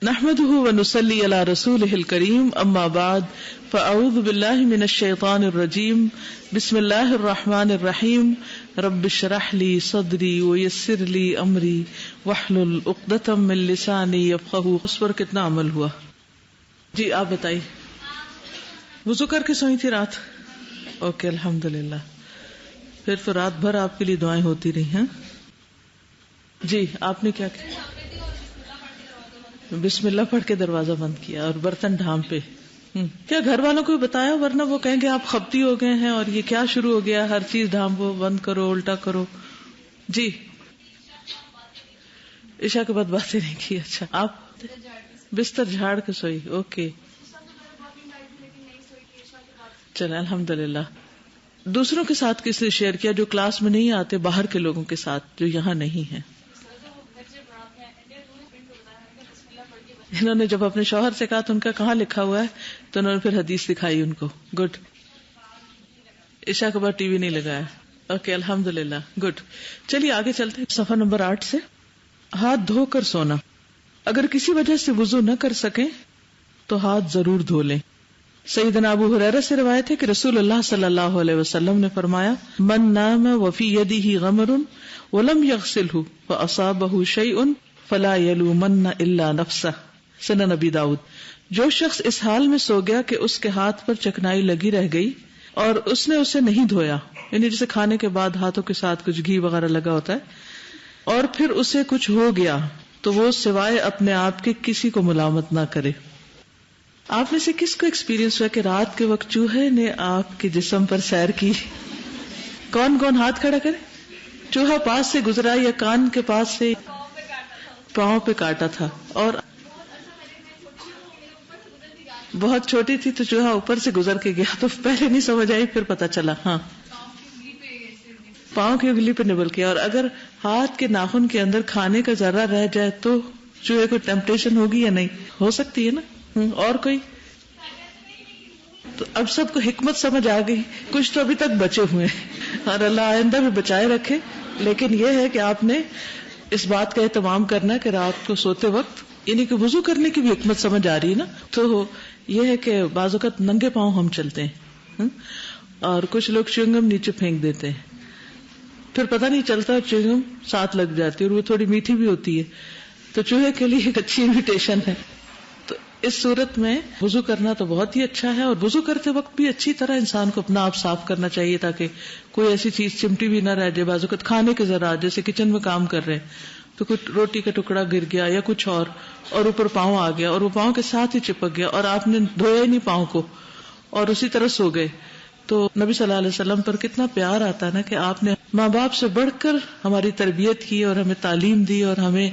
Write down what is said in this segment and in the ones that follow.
نحمده ونصلي على رسوله الكريم اما بعد فاعوذ بالله من الشيطان الرجيم بسم الله الرحمن الرحيم رب اشرح لي صدري ويسر لي امري واحلل عقدة من لساني يفقهوا اس پر کتنا عمل ہوا؟ جی آپ بتائیے. وضو کر کے سوئی تھی رات؟ اوکے الحمدللہ. پھر تو رات بھر آپ کے لیے دعائیں ہوتی رہی ہیں. جی آپ نے کیا کیا؟ بسم اللہ پڑھ کے دروازہ بند کیا اور برتن ڈھانپے. کیا گھر والوں کو بتایا؟ ورنہ وہ کہیں گے آپ خبتی ہو گئے ہیں اور یہ کیا شروع ہو گیا، ہر چیز ڈھانپو، بند کرو، الٹا کرو. جی عشاء کے بعد باتیں نہیں کی. اچھا آپ بستر جھاڑ کے سوئی؟ اوکے چلے الحمدللہ. دوسروں کے ساتھ کس نے شیئر کیا جو کلاس میں نہیں آتے، باہر کے لوگوں کے ساتھ جو یہاں نہیں ہیں؟ انہوں نے جب اپنے شوہر سے کہا تو ان کا کہاں لکھا ہوا ہے، تو انہوں نے پھر حدیث دکھائی ان کو. گڈ. عشاء کے بعد ٹی وی نہیں لگایا. اوکے الحمدللہ گڈ. چلیے آگے چلتے ہیں. صفحہ نمبر 8 سے ہاتھ دھو کر سونا. اگر کسی وجہ سے وضو نہ کر سکیں تو ہاتھ ضرور دھو لیں. سیدنا ابو ہریرہ سے روایت ہے کہ رسول اللہ صلی اللہ علیہ وسلم نے فرمایا، من نام وفی یدہ غمر ولم یغسلہ فاصابہ شیء فلا یلومن الا نفسہ. سنن نبی داؤد. جو شخص اس حال میں سو گیا کہ اس کے ہاتھ پر چکنائی لگی رہ گئی اور اس نے اسے نہیں دھویا، یعنی جیسے کھانے کے بعد ہاتھوں کے ساتھ کچھ گھی وغیرہ لگا ہوتا ہے، اور پھر اسے کچھ ہو گیا تو وہ سوائے اپنے آپ کے کسی کو ملامت نہ کرے. آپ میں سے کس کو ایکسپیرینس ہوا کہ رات کے وقت چوہے نے آپ کے جسم پر سیر کی؟ کون کون ہاتھ کھڑا کرے. چوہا پاس سے گزرا یا کان کے پاس سے؟ پاؤں پہ کاٹا تھا. اور بہت چھوٹی تھی تو چوہا اوپر سے گزر کے گیا تو پہلے نہیں سمجھ آئی، پھر پتا چلا. ہاں پاؤں کی انگلی پہ نبل کیا. اور اگر ہاتھ کے ناخن کے اندر کھانے کا ذرہ رہ جائے تو چوہے کو ٹیمپٹیشن ہوگی یا نہیں؟ ہو سکتی ہے نا. اور کوئی؟ تو اب سب کو حکمت سمجھ آ گئی. کچھ تو ابھی تک بچے ہوئے ہیں اور اللہ آئندہ بھی بچائے رکھے. لیکن یہ ہے کہ آپ نے اس بات کا اہتمام کرنا کہ رات کو سوتے وقت یعنی کہ وضو کرنے کی بھی حکمت سمجھ آ رہی ہے نا. تو یہ ہے کہ بعض اوقات ننگے پاؤں ہم چلتے ہیں اور کچھ لوگ چیونگم نیچے پھینک دیتے ہیں، پھر پتہ نہیں چلتا چیونگم ساتھ لگ جاتی ہے اور وہ تھوڑی میٹھی بھی ہوتی ہے. تو چوہے کے لیے ایک اچھی انویٹیشن ہے. تو اس صورت میں وضو کرنا تو بہت ہی اچھا ہے، اور وضو کرتے وقت بھی اچھی طرح انسان کو اپنا آپ صاف کرنا چاہیے تاکہ کوئی ایسی چیز چمٹی بھی نہ رہ جائے. بعض اوقات کھانے کے ذرات جیسے کچن میں کام کر رہے ہیں تو کچھ روٹی کا ٹکڑا گر گیا یا کچھ اور اوپر پاؤں آ گیا اور وہ پاؤں کے ساتھ ہی چپک گیا اور آپ نے دھویا ہی نہیں پاؤں کو اور اسی طرح سو گئے. تو نبی صلی اللہ علیہ وسلم پر کتنا پیار آتا ہے نا کہ آپ نے ماں باپ سے بڑھ کر ہماری تربیت کی اور ہمیں تعلیم دی اور ہمیں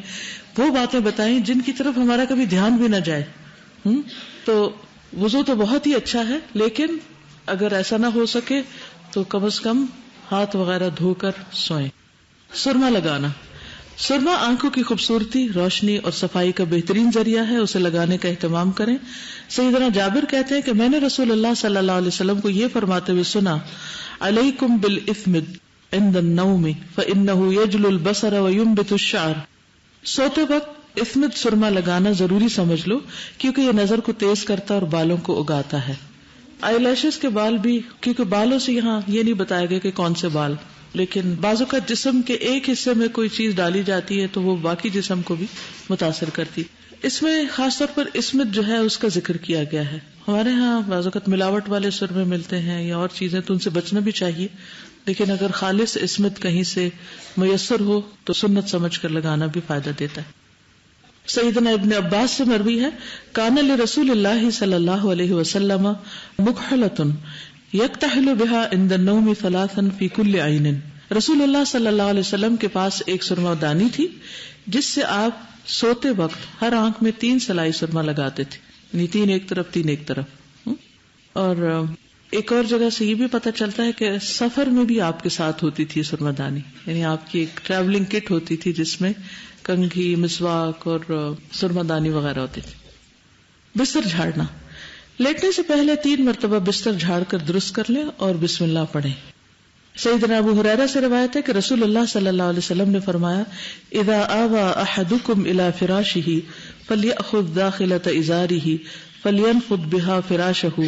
وہ باتیں بتائیں جن کی طرف ہمارا کبھی دھیان بھی نہ جائے. تو وضو تو بہت ہی اچھا ہے، لیکن اگر ایسا نہ ہو سکے تو کم از کم ہاتھ وغیرہ دھو کر سوئیں. سرما لگانا. سرما آنکھوں کی خوبصورتی، روشنی اور صفائی کا بہترین ذریعہ ہے، اسے لگانے کا اہتمام کریں. سیدنا جابر کہتے ہیں کہ میں نے رسول اللہ صلی اللہ علیہ وسلم کو یہ فرماتے ہوئے سنا، علیکم بالاثمد عند النوم فانه یجل البصر وینبت الشعر. سوتے وقت اثمد سرما لگانا ضروری سمجھ لو کیونکہ یہ نظر کو تیز کرتا اور بالوں کو اگاتا ہے. آئی لیشز کے بال بھی، کیونکہ بالوں سے یہاں یہ نہیں بتایا گیا کہ کون سے بال، لیکن بعض اوقات جسم کے ایک حصے میں کوئی چیز ڈالی جاتی ہے تو وہ باقی جسم کو بھی متاثر کرتی. اس میں خاص طور پر اسمت جو ہے اس کا ذکر کیا گیا ہے. ہمارے ہاں بعض اوقات ملاوٹ والے سرمے ملتے ہیں یا اور چیزیں، تو ان سے بچنا بھی چاہیے، لیکن اگر خالص اسمت کہیں سے میسر ہو تو سنت سمجھ کر لگانا بھی فائدہ دیتا ہے. سیدنا ابن عباس سے مروی ہے، کان لرسول اللہ صلی اللہ علیہ وسلم مکحلۃ یکتحل بها عند النوم ثلاثا فی کل عین. رسول اللہ صلی اللہ علیہ وسلم کے پاس ایک سرما دانی تھی جس سے آپ سوتے وقت ہر آنکھ میں 3 سلائی سرما لگاتے تھے، یعنی 3 ایک طرف 3 ایک طرف. اور ایک اور جگہ سے یہ بھی پتہ چلتا ہے کہ سفر میں بھی آپ کے ساتھ ہوتی تھی سرما دانی، یعنی آپ کی ایک ٹریولنگ کٹ ہوتی تھی جس میں کنگھی، مسواک اور سرما دانی وغیرہ ہوتی تھی. بستر جھاڑنا. لیٹنے سے پہلے 3 مرتبہ بستر جھاڑ کر درست کر لیں اور بسم اللہ پڑھیں. سیدنا ابو ہریرہ سے روایت ہے کہ رسول اللہ صلی اللہ علیہ وسلم نے فرمایا، اذا آوى احدكم الى فراشه فلیأخذ داخلۃ ازارہ فلینفض بها فراشہ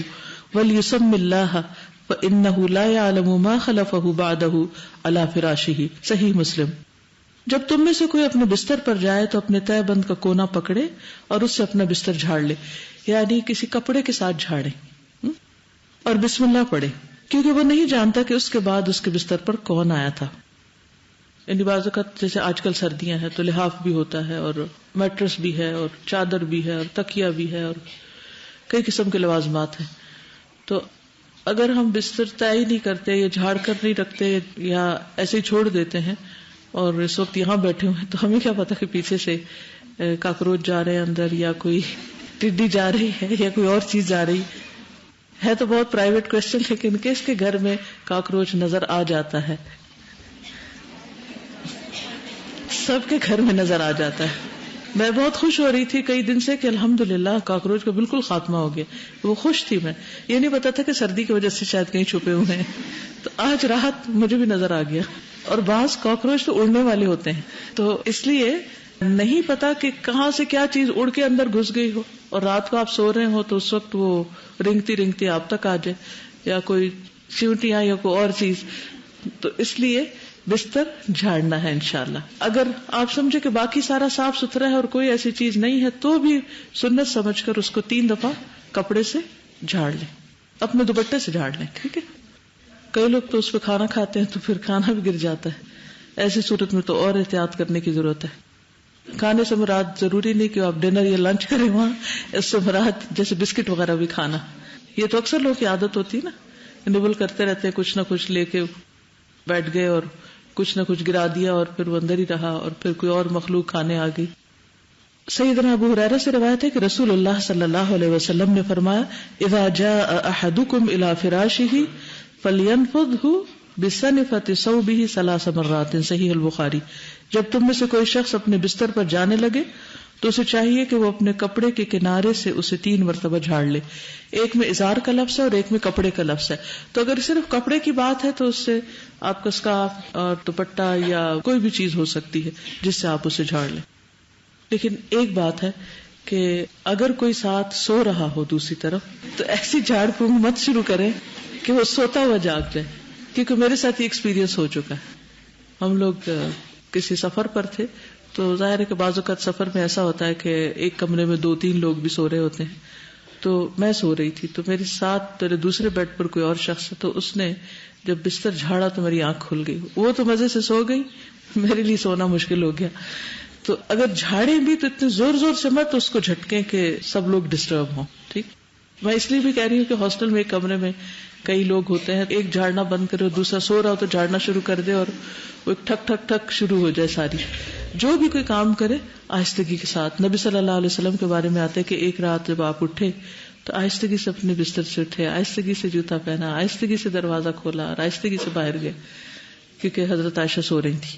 ولیسم اللہ فإنہ لا یعلم ما خلفہ بعدہ علی فراشہ. صحیح مسلم. جب تم میں سے کوئی اپنے بستر پر جائے تو اپنے تہہ بند کا کونا پکڑے اور اس سے اپنا بستر جھاڑ لے، یعنی کسی کپڑے کے ساتھ جھاڑے اور بسم اللہ پڑھے، کیونکہ وہ نہیں جانتا کہ اس کے بعد اس کے بستر پر کون آیا تھا. یعنی بعض اوقات جیسے آج کل سردیاں ہیں تو لحاف بھی ہوتا ہے اور میٹرس بھی ہے اور چادر بھی ہے اور تکیہ بھی ہے اور کئی قسم کے لوازمات ہیں. تو اگر ہم بستر طے نہیں کرتے یا جھاڑ کر نہیں رکھتے یا ایسے ہی چھوڑ دیتے ہیں اور اس وقت یہاں بیٹھے ہوئے ہیں تو ہمیں کیا پتا کہ پیچھے سے کاکروچ جا رہے ہیں اندر یا کوئی ٹڈی جا رہی ہے یا کوئی اور چیز جا رہی ہے. تو بہت پرائیویٹ کوشچن لیکن کس کے گھر میں کاکروچ نظر آ جاتا ہے؟ سب کے گھر میں نظر آ جاتا ہے. میں بہت خوش ہو رہی تھی کئی دن سے کہ الحمدللہ کاکروچ کا بالکل خاتمہ ہو گیا. وہ خوش تھی. میں یہ نہیں پتا تھا کہ سردی کی وجہ سے شاید کہیں چھپے ہوئے ہیں. تو آج راحت مجھے بھی نظر آ گیا. اور بعض کاکروچ تو اڑنے والے ہوتے ہیں تو اس لیے نہیں پتا کہ کہاں سے کیا چیز اڑ کے اندر گھس گئی ہو اور رات کو آپ سو رہے ہو تو اس وقت وہ رنگتی رنگتی آپ تک آ جائے یا کوئی چیونٹیاں یا کوئی اور چیز. تو اس لیے بستر جھاڑنا ہے انشاءاللہ. اگر آپ سمجھے کہ باقی سارا صاف ستھرا ہے اور کوئی ایسی چیز نہیں ہے تو بھی سنت سمجھ کر اس کو 3 دفعہ کپڑے سے جھاڑ لیں، اپنے دوپٹے سے جھاڑ لیں. ٹھیک ہے. کئی لوگ تو اس پہ کھانا کھاتے ہیں تو پھر کھانا بھی گر جاتا ہے. ایسی صورت میں تو اور احتیاط کرنے کی ضرورت ہے. کھانے سے مراد ضروری نہیں کہ آپ ڈنر یا لنچ کریں وہاں، اس سے مراد جیسے بسکٹ وغیرہ بھی کھانا. یہ تو اکثر لوگوں کی عادت ہوتی ہے نا، نبل کرتے رہتے ہیں، کچھ نہ کچھ لے کے بیٹھ گئے اور کچھ نہ کچھ گرا دیا اور پھر وہ اندر ہی رہا اور پھر کوئی اور مخلوق کھانے آ گئی. سیدنا ابو ہریرہ سے روایت ہے کہ رسول اللہ صلی اللہ علیہ وسلم نے فرمایا اذا جاء احدکم الى فراشہ فلینفضہ بسنفۃ ثوبہ 3 مرات. صحیح البخاری. جب تم میں سے کوئی شخص اپنے بستر پر جانے لگے تو اسے چاہیے کہ وہ اپنے کپڑے کے کنارے سے اسے 3 مرتبہ جھاڑ لے. ایک میں ازار کا لفظ ہے اور ایک میں کپڑے کا لفظ ہے. تو اگر صرف کپڑے کی بات ہے تو اس سے آپ کا اسکارف اور دوپٹہ یا کوئی بھی چیز ہو سکتی ہے جس سے آپ اسے جھاڑ لیں. لیکن ایک بات ہے کہ اگر کوئی ساتھ سو رہا ہو دوسری طرف تو ایسی جھاڑ پھونک مت شروع کریں کہ وہ سوتا ہوا جاگ جائے. کیونکہ میرے ساتھ یہ ایکسپیرینس ہو چکا ہے. ہم لوگ کسی سفر پر تھے تو ظاہر ہے کہ بعض اوقات سفر میں ایسا ہوتا ہے کہ ایک کمرے میں 2-3 لوگ بھی سو رہے ہوتے ہیں. تو میں سو رہی تھی تو میرے ساتھ میرے دوسرے بیڈ پر کوئی اور شخص ہے تو اس نے جب بستر جھاڑا تو میری آنکھ کھل گئی. وہ تو مزے سے سو گئی، میرے لیے سونا مشکل ہو گیا. تو اگر جھاڑیں بھی تو اتنے زور زور سے مت اس کو جھٹکیں کہ سب لوگ ڈسٹرب ہوں. ٹھیک. میں اس لیے بھی کہہ رہی ہوں کہ ہاسٹل میں ایک کمرے میں کئی لوگ ہوتے ہیں، ایک جھاڑنا بند کرے اور دوسرا سو رہا ہو تو جھاڑنا شروع کر دے اور وہ ایک ٹھک ٹھک ٹھک شروع ہو جائے ساری. جو بھی کوئی کام کرے آہستگی کے ساتھ. نبی صلی اللہ علیہ وسلم کے بارے میں آتے کہ ایک رات جب آپ اٹھے تو آہستگی سے اپنے بستر سے اٹھے، آہستگی سے جوتا پہنا، آہستگی سے دروازہ کھولا اور آہستگی سے باہر گئے کیونکہ حضرت عائشہ سو رہی تھی.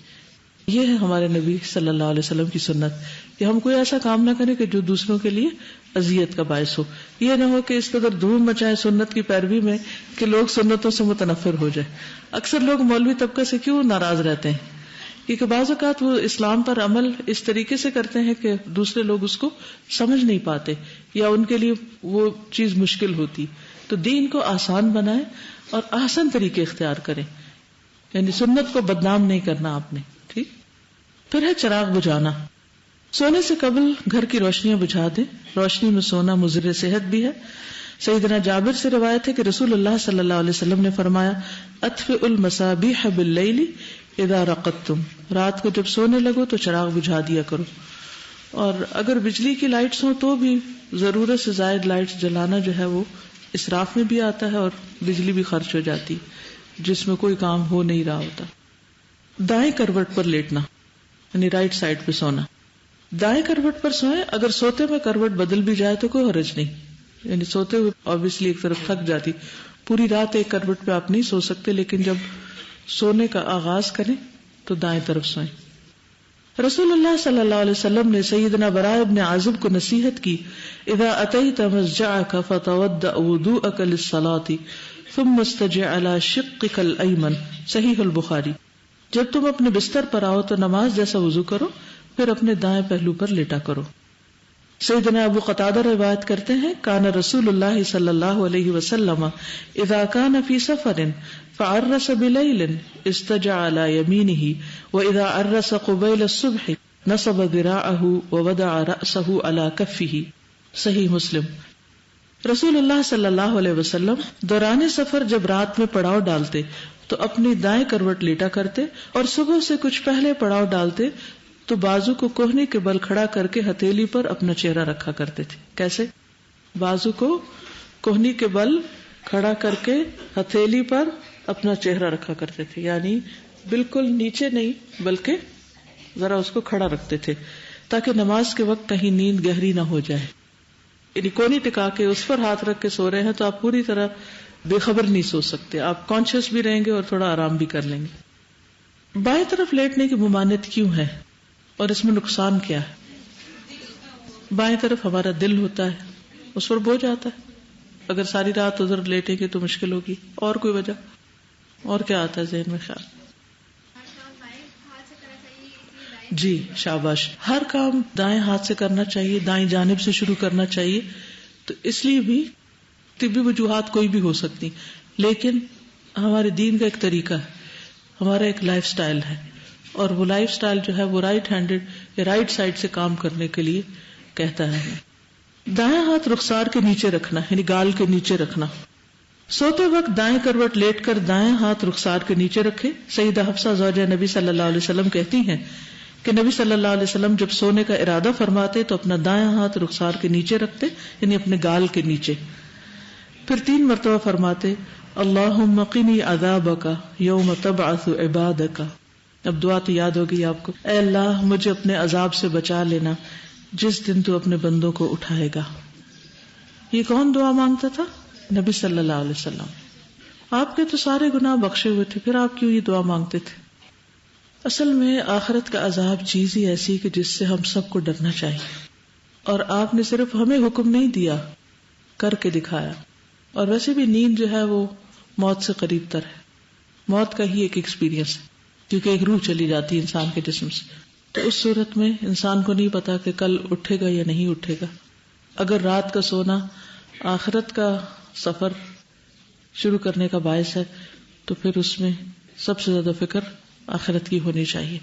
یہ ہے ہمارے نبی صلی اللہ علیہ وسلم کی سنت کہ ہم کوئی ایسا کام نہ کریں کہ جو دوسروں کے لیے اذیت کا باعث ہو. یہ نہ ہو کہ اس قدر دھوم مچائے سنت کی پیروی میں کہ لوگ سنتوں سے متنفر ہو جائے. اکثر لوگ مولوی طبقے سے کیوں ناراض رہتے ہیں؟ کیونکہ بعض اوقات وہ اسلام پر عمل اس طریقے سے کرتے ہیں کہ دوسرے لوگ اس کو سمجھ نہیں پاتے یا ان کے لیے وہ چیز مشکل ہوتی. تو دین کو آسان بنائیں اور آسان طریقے اختیار کریں، یعنی سنت کو بدنام نہیں کرنا آپ نے. ٹھیک. پھر ہے چراغ بجھانا. سونے سے قبل گھر کی روشنیاں بجھا دیں. روشنی میں سونا مضر صحت بھی ہے. سیدنا جابر سے روایت ہے کہ رسول اللہ صلی اللہ علیہ وسلم نے فرمایا اطفئوا المصابیح باللیل اذا رقدتم. رات کو جب سونے لگو تو چراغ بجھا دیا کرو. اور اگر بجلی کی لائٹس ہوں تو بھی ضرورت سے زائد لائٹس جلانا جو ہے وہ اسراف میں بھی آتا ہے اور بجلی بھی خرچ ہو جاتی جس میں کوئی کام ہو نہیں رہا ہوتا. دائیں کروٹ پر لیٹنا یعنی رائٹ سائڈ پہ سونا. دائیں کروٹ پر سوئیں. اگر سوتے میں کروٹ بدل بھی جائے تو کوئی حرج نہیں، یعنی سوتے ہوئے obviously ایک طرف تھک جاتی، پوری رات ایک کروٹ پہ آپ نہیں سو سکتے، لیکن جب سونے کا آغاز کریں تو دائیں طرف سوئیں. رسول اللہ صلی اللہ علیہ وسلم نے سیدنا براء ابن عازب کو نصیحت کی اذا اتیت مضجعک فتوضأ وضوءک للصلاة ثم استجع على شقک الایمن. صحیح البخاری. جب تم اپنے بستر پر آؤ تو نماز جیسا وضو کرو، پھر اپنے دائیں پہلو پر لیٹا کرو. سیدنا ابو قتادہ روایت کرتے ہیں کان رسول اللہ صلی اللہ علیہ وسلم اذا کان فی سفر فعرس بلیل استجع علی یمینہ واذا عرس قبیل الصبح نصب ذراعہ ووضع رأسہ علی کفہ. صحیح مسلم. رسول اللہ صلی اللہ علیہ وسلم دوران سفر جب رات میں پڑاؤ ڈالتے تو اپنی دائیں کروٹ لیٹا کرتے اور صبح سے کچھ پہلے پڑاؤ ڈالتے تو بازو کو کوہنی کے بل کھڑا کر کے ہتھیلی پر اپنا چہرہ رکھا کرتے تھے. کیسے؟ بازو کو کوہنی کے بل کھڑا کر کے ہتھیلی پر اپنا چہرہ رکھا کرتے تھے، یعنی بالکل نیچے نہیں بلکہ ذرا اس کو کھڑا رکھتے تھے تاکہ نماز کے وقت کہیں نیند گہری نہ ہو جائے. یعنی کونی ٹکا کے اس پر ہاتھ رکھ کے سو رہے ہیں تو آپ پوری طرح بے خبر نہیں سو سکتے، آپ کانشیس بھی رہیں گے اور تھوڑا آرام بھی کر لیں گے. بائیں طرف لیٹنے کی ممانعت کیوں ہے اور اس میں نقصان کیا ہے؟ بائیں طرف ہمارا دل ہوتا ہے، اس پر بوجھ آتا ہے. اگر ساری رات ادھر لیٹیں گے تو مشکل ہوگی. اور کوئی وجہ؟ اور کیا آتا ہے ذہن میں خیال؟ جی شاباش. ہر کام دائیں ہاتھ سے کرنا چاہیے، دائیں جانب سے شروع کرنا چاہیے. تو اس لیے بھی طبی وجوہات کوئی بھی ہو سکتی، لیکن ہمارے دین کا ایک طریقہ ہے، ہمارا ایک لائف سٹائل ہے، اور وہ لائف سٹائل جو ہے وہ رائٹ ہینڈڈ یا رائٹ سائڈ سے کام کرنے کے لیے کہتا ہے. دائیں ہاتھ رخسار کے نیچے رکھنا، یعنی گال کے نیچے رکھنا. سوتے وقت دائیں کروٹ لیٹ کر دائیں ہاتھ رخسار کے نیچے رکھے. سیدہ حفصہ زوجہ نبی صلی اللہ علیہ وسلم کہتی ہیں کہ نبی صلی اللہ علیہ وسلم جب سونے کا ارادہ فرماتے تو اپنا دائیں ہاتھ رخسار کے نیچے رکھتے، یعنی اپنے گال کے نیچے. پھر 3 مرتبہ فرماتے اللہم قنی عذابک یوم تبعث عبادک. اب دعا تو یاد ہوگی آپ کو، اے اللہ مجھے اپنے عذاب سے بچا لینا جس دن تو اپنے بندوں کو اٹھائے گا. یہ کون دعا مانگتا تھا؟ نبی صلی اللہ علیہ وسلم. آپ کے تو سارے گناہ بخشے ہوئے تھے، پھر آپ کیوں یہ دعا مانگتے تھے؟ اصل میں آخرت کا عذاب چیز ہی ایسی کہ جس سے ہم سب کو ڈرنا چاہیے، اور آپ نے صرف ہمیں حکم نہیں دیا، کر کے دکھایا. اور ویسے بھی نیند جو ہے وہ موت سے قریب تر ہے، موت کا ہی ایک ایکسپیرینس ہے، کیونکہ ایک روح چلی جاتی ہے انسان کے جسم سے. تو اس صورت میں انسان کو نہیں پتا کہ کل اٹھے گا یا نہیں اٹھے گا. اگر رات کا سونا آخرت کا سفر شروع کرنے کا باعث ہے تو پھر اس میں سب سے زیادہ فکر آخرت کی ہونی چاہیے.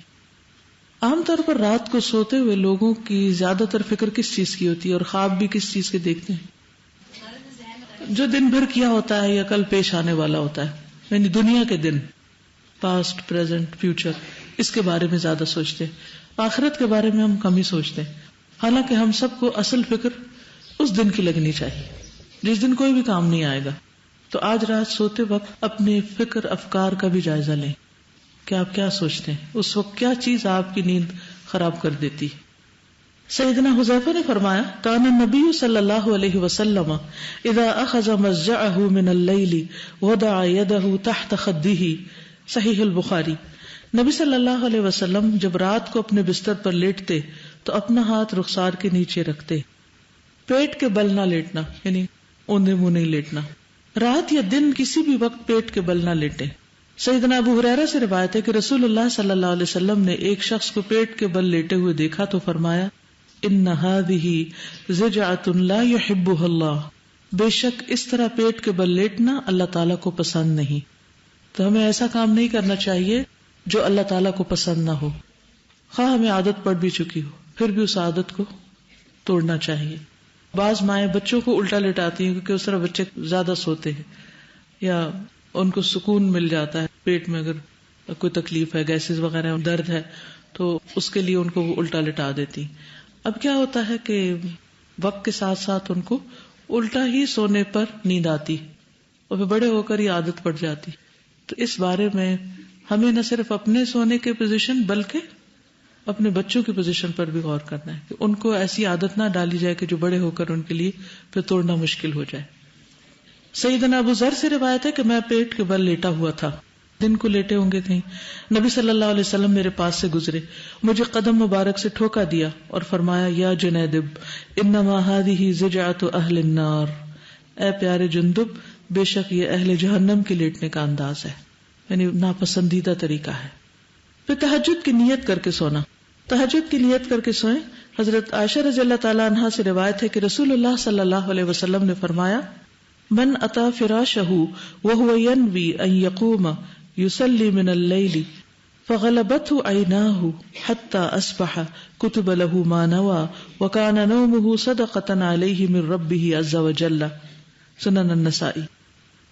عام طور پر رات کو سوتے ہوئے لوگوں کی زیادہ تر فکر کس چیز کی ہوتی ہے اور خواب بھی کس چیز کے دیکھتے ہیں؟ جو دن بھر کیا ہوتا ہے یا کل پیش آنے والا ہوتا ہے، یعنی دنیا کے دن، پاسٹ، پریزنٹ، فیوچر، اس کے بارے میں زیادہ سوچتے ہیں. آخرت کے بارے میں ہم کم ہی سوچتے ہیں. حالانکہ ہم سب کو اصل فکر اس دن کی لگنی چاہیے جس دن کوئی بھی کام نہیں آئے گا. تو آج رات سوتے وقت اپنے فکر افکار کا بھی جائزہ لیں کہ آپ کیا سوچتے ہیں، اس وقت کیا چیز آپ کی نیند خراب کر دیتی. سیدنا حذیفہ نے فرمایا کان النبی صلی اللہ علیہ وسلم اذا اخذ مضجعه من اللیل وضع یده تحت خدہ. صحیح البخاری. نبی صلی اللہ علیہ وسلم جب رات کو اپنے بستر پر لیٹتے تو اپنا ہاتھ رخسار کے نیچے رکھتے. پیٹ کے بل نہ لیٹنا، یعنی اوندے منہ نہیں لیٹنا. رات یا دن کسی بھی وقت پیٹ کے بل نہ لیٹے. سیدنا ابو ہریرہ سے روایت ہے کہ رسول اللہ صلی اللہ علیہ وسلم نے ایک شخص کو پیٹ کے بل لیٹے ہوئے دیکھا تو فرمایا ان هذه زجعة لا يحبها اللہ. بے شک اس طرح پیٹ کے بل لیٹنا اللہ تعالیٰ کو پسند نہیں. تو ہمیں ایسا کام نہیں کرنا چاہیے جو اللہ تعالیٰ کو پسند نہ ہو، خواہ ہمیں عادت پڑ بھی چکی ہو، پھر بھی اس عادت کو توڑنا چاہیے. بعض مائیں بچوں کو الٹا لٹاتی ہیں کیونکہ اس طرح بچے زیادہ سوتے ہیں یا ان کو سکون مل جاتا ہے. پیٹ میں اگر کوئی تکلیف ہے، گیسز وغیرہ، درد ہے، تو اس کے لیے ان کو وہ الٹا لٹا دیتی. اب کیا ہوتا ہے کہ وقت کے ساتھ ساتھ ان کو الٹا ہی سونے پر نیند آتی اور پھر بڑے ہو کر یہ عادت پڑ جاتی. تو اس بارے میں ہمیں نہ صرف اپنے سونے کے پوزیشن بلکہ اپنے بچوں کی پوزیشن پر بھی غور کرنا ہے کہ ان کو ایسی عادت نہ ڈالی جائے کہ جو بڑے ہو کر ان کے لیے پھر توڑنا مشکل ہو جائے. سیدنا ابو ذر سے روایت ہے کہ میں پیٹ کے بل لیٹا ہوا تھا، دن کو لیٹے ہوں گے کہیں. نبی صلی اللہ علیہ وسلم میرے پاس سے گزرے، مجھے قدم مبارک سے ٹھوکا دیا اور فرمایا یا جنیدب انما هذه زجعۃ اہل النار. اے پیارے جندب، بے شک یہ اہل جہنم کے لیٹنے کا انداز ہے، یعنی ناپسندیدہ طریقہ ہے. پھر تہجد کی نیت کر کے سونا. تہجد کی نیت کر کے سوئیں. حضرت عائشہ رضی اللہ تعالیٰ عنہا سے روایت ہے کہ رسول اللہ صلی اللہ علیہ وسلم نے فرمایا من اتا فراشہ وهو ينوي ان يقوم يصلي من الليل فغلبته عيناه حتى اصبح كتب له ما نوى وكان نومه صدقة عليه من ربه عز وجل. سنن النسائی.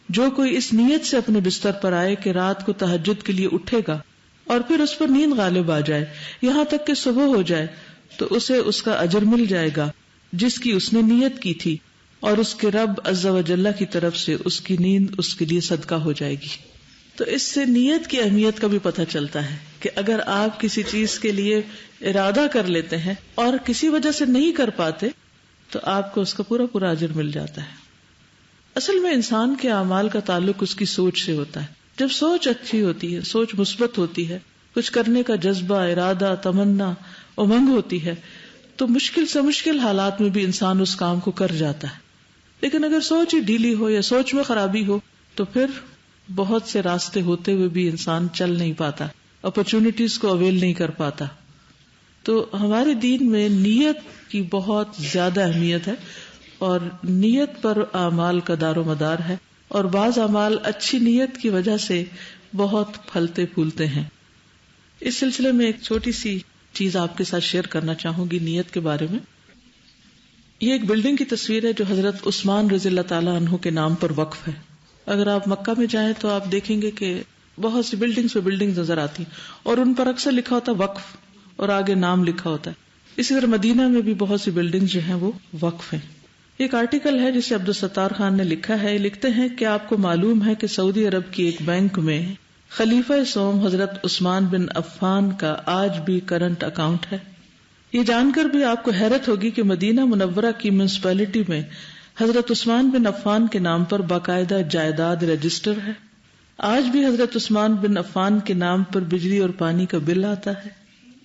جو کوئی اس نیت سے اپنے بستر پر آئے کہ رات کو تہجد کے لیے اٹھے گا اور پھر اس پر نیند غالب آ جائے یہاں تک کہ صبح ہو جائے تو اسے اس کا اجر مل جائے گا جس کی اس نے نیت کی تھی اور اس کے رب عز و جل کی طرف سے اس کی نیند اس کے لیے صدقہ ہو جائے گی. تو اس سے نیت کی اہمیت کا بھی پتہ چلتا ہے کہ اگر آپ کسی چیز کے لیے ارادہ کر لیتے ہیں اور کسی وجہ سے نہیں کر پاتے تو آپ کو اس کا پورا پورا اجر مل جاتا ہے. اصل میں انسان کے اعمال کا تعلق اس کی سوچ سے ہوتا ہے. جب سوچ اچھی ہوتی ہے، سوچ مثبت ہوتی ہے، کچھ کرنے کا جذبہ، ارادہ، تمنا، امنگ ہوتی ہے تو مشکل سے مشکل حالات میں بھی انسان اس کام کو کر جاتا ہے. لیکن اگر سوچ ہی ڈھیلی ہو یا سوچ میں خرابی ہو تو پھر بہت سے راستے ہوتے ہوئے بھی انسان چل نہیں پاتا، اپرچونٹیز کو اویل نہیں کر پاتا. تو ہمارے دین میں نیت کی بہت زیادہ اہمیت ہے اور نیت پر اعمال کا دار و مدار ہے، اور بعض اعمال اچھی نیت کی وجہ سے بہت پھلتے پھولتے ہیں. اس سلسلے میں ایک چھوٹی سی چیز آپ کے ساتھ شیئر کرنا چاہوں گی نیت کے بارے میں. یہ ایک بلڈنگ کی تصویر ہے جو حضرت عثمان رضی اللہ تعالیٰ عنہ کے نام پر وقف ہے. اگر آپ مکہ میں جائیں تو آپ دیکھیں گے کہ بہت سی بلڈنگز پہ بلڈنگز نظر آتی ہیں اور ان پر اکثر لکھا ہوتا ہے وقف اور آگے نام لکھا ہوتا ہے. اسی طرح مدینہ میں بھی بہت سی بلڈنگز جو ہیں وہ وقف ہیں. ایک آرٹیکل ہے جسے عبدالستار خان نے لکھا ہے. لکھتے ہیں کہ آپ کو معلوم ہے کہ سعودی عرب کی ایک بینک میں خلیفہ سوم حضرت عثمان بن عفان کا آج بھی کرنٹ اکاؤنٹ ہے. یہ جان کر بھی آپ کو حیرت ہوگی کہ مدینہ منورہ کی میونسپلٹی میں حضرت عثمان بن عفان کے نام پر باقاعدہ جائیداد رجسٹر ہے. آج بھی حضرت عثمان بن عفان کے نام پر بجلی اور پانی کا بل آتا ہے.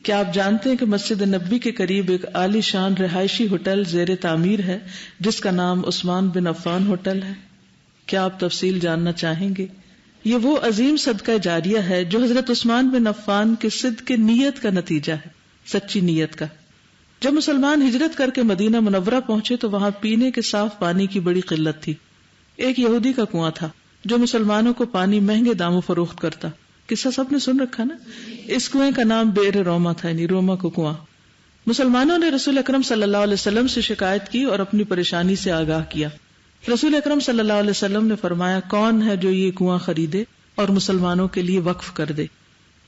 کیا آپ جانتے ہیں کہ مسجد نبوی کے قریب ایک عالی شان رہائشی ہوٹل زیر تعمیر ہے جس کا نام عثمان بن عفان ہوٹل ہے؟ کیا آپ تفصیل جاننا چاہیں گے؟ یہ وہ عظیم صدقہ جاریہ ہے جو حضرت عثمان بن عفان کے صدق نیت کا نتیجہ ہے، سچی نیت کا. جب مسلمان ہجرت کر کے مدینہ منورہ پہنچے تو وہاں پینے کے صاف پانی کی بڑی قلت تھی. ایک یہودی کا کنواں تھا جو مسلمانوں کو پانی مہنگے داموں فروخت کرتا. قصہ سب نے سن رکھا نا. اس کنویں کا نام بئر روما تھا، یعنی روما کو کنواں. مسلمانوں نے رسول اکرم صلی اللہ علیہ وسلم سے شکایت کی اور اپنی پریشانی سے آگاہ کیا. رسول اکرم صلی اللہ علیہ وسلم نے فرمایا کون ہے جو یہ کنواں خریدے اور مسلمانوں کے لیے وقف کر دے؟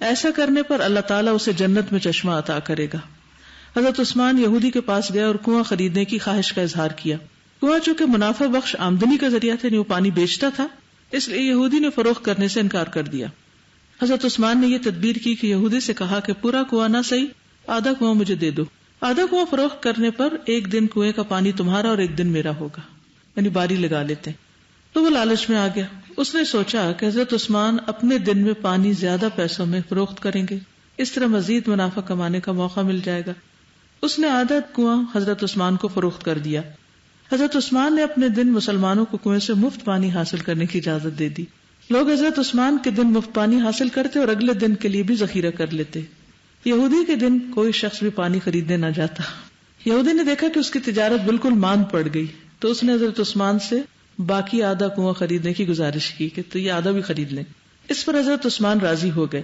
ایسا کرنے پر اللہ تعالیٰ اسے جنت میں چشمہ عطا کرے گا. حضرت عثمان یہودی کے پاس گیا اور کنواں خریدنے کی خواہش کا اظہار کیا. کنواں چونکہ منافع بخش آمدنی کا ذریعہ تھا، وہ پانی بیچتا تھا، اس لیے یہودی نے فروخت کرنے سے انکار کر دیا. حضرت عثمان نے یہ تدبیر کی کہ یہودی سے کہا کہ پورا کنواں نہ صحیح، آدھا کنواں مجھے دے دو. آدھا کنواں فروخت کرنے پر ایک دن کنویں کا پانی تمہارا اور ایک دن میرا ہوگا، یعنی باری لگا لیتے. تو وہ لالچ میں آ گیا. اس نے سوچا کہ حضرت عثمان اپنے دن میں پانی زیادہ پیسوں میں فروخت کریں گے، اس طرح مزید منافع کمانے کا موقع مل جائے گا. اس نے آدھا کنواں حضرت عثمان کو فروخت کر دیا. حضرت عثمان نے اپنے دن مسلمانوں کو کنویں سے مفت پانی حاصل کرنے کی اجازت دے دی. لوگ حضرت عثمان کے دن مفت پانی حاصل کرتے اور اگلے دن کے لیے بھی ذخیرہ کر لیتے. یہودی کے دن کوئی شخص بھی پانی خریدنے نہ جاتا. یہودی نے دیکھا کہ اس کی تجارت بالکل ماند پڑ گئی تو اس نے حضرت عثمان سے باقی آدھا کنواں خریدنے کی گزارش کی کہ تو یہ آدھا بھی خرید لیں. اس پر حضرت عثمان راضی ہو گئے.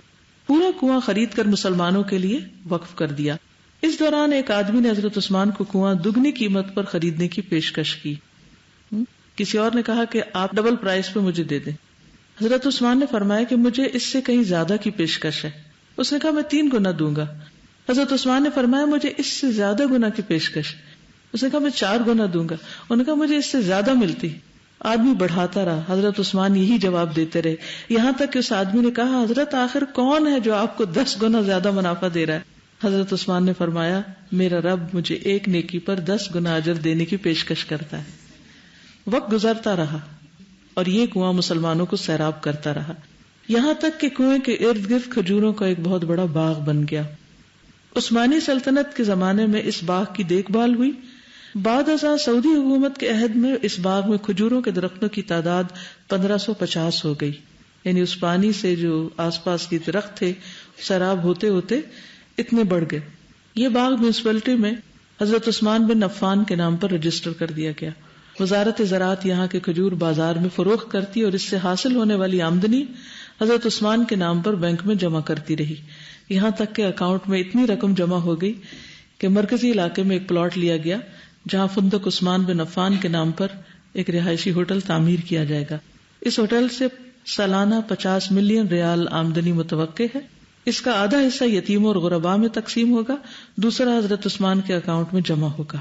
پورا کنواں خرید کر مسلمانوں کے لیے وقف کر دیا. اس دوران ایک آدمی نے حضرت عثمان کو کنواں دگنی قیمت پر خریدنے کی پیشکش کی. کسی اور نے کہا کہ آپ ڈبل پرائس پہ مجھے دے دیں. حضرت عثمان نے فرمایا کہ مجھے اس سے کہیں زیادہ کی پیشکش ہے. اس نے کہا میں 3 گنا دوں گا. حضرت عثمان نے فرمایا مجھے اس سے زیادہ گنا کی پیشکش. اس نے کہا میں 4 گنا دوں گا. انہوں نے کہا مجھے اس سے زیادہ ملتی. آدمی بڑھاتا رہا. حضرت عثمان یہی جواب دیتے رہے یہاں تک کہ اس آدمی نے کہا حضرت آخر کون ہے جو آپ کو 10 گنا زیادہ منافع دے رہا ہے؟ حضرت عثمان نے فرمایا میرا رب مجھے ایک نیکی پر 10 گنا اجر دینے کی پیشکش کرتا ہے. وقت گزرتا رہا اور یہ کنواں مسلمانوں کو سیراب کرتا رہا، یہاں تک کہ کنویں کے ارد گرد کھجوروں کا ایک بہت بڑا باغ بن گیا. عثمانی سلطنت کے زمانے میں اس باغ کی دیکھ بھال ہوئی. بعد ازاں سعودی حکومت کے عہد میں اس باغ میں کھجوروں کے درختوں کی تعداد 1550 ہو گئی. یعنی اس پانی سے جو آس پاس کے درخت تھے سیراب ہوتے ہوتے اتنے بڑھ گئے. یہ باغ میونسپلٹی میں حضرت عثمان بن عفان کے نام پر رجسٹر کر دیا گیا. وزارت زراعت یہاں کے کھجور بازار میں فروخت کرتی اور اس سے حاصل ہونے والی آمدنی حضرت عثمان کے نام پر بینک میں جمع کرتی رہی، یہاں تک کہ اکاؤنٹ میں اتنی رقم جمع ہو گئی کہ مرکزی علاقے میں ایک پلاٹ لیا گیا جہاں فندق عثمان بن عفان کے نام پر ایک رہائشی ہوٹل تعمیر کیا جائے گا. اس ہوٹل سے سالانہ 50 ملین ریال آمدنی متوقع ہے. اس کا آدھا حصہ یتیموں اور غرباء میں تقسیم ہوگا، دوسرا حضرت عثمان کے اکاؤنٹ میں جمع ہوگا.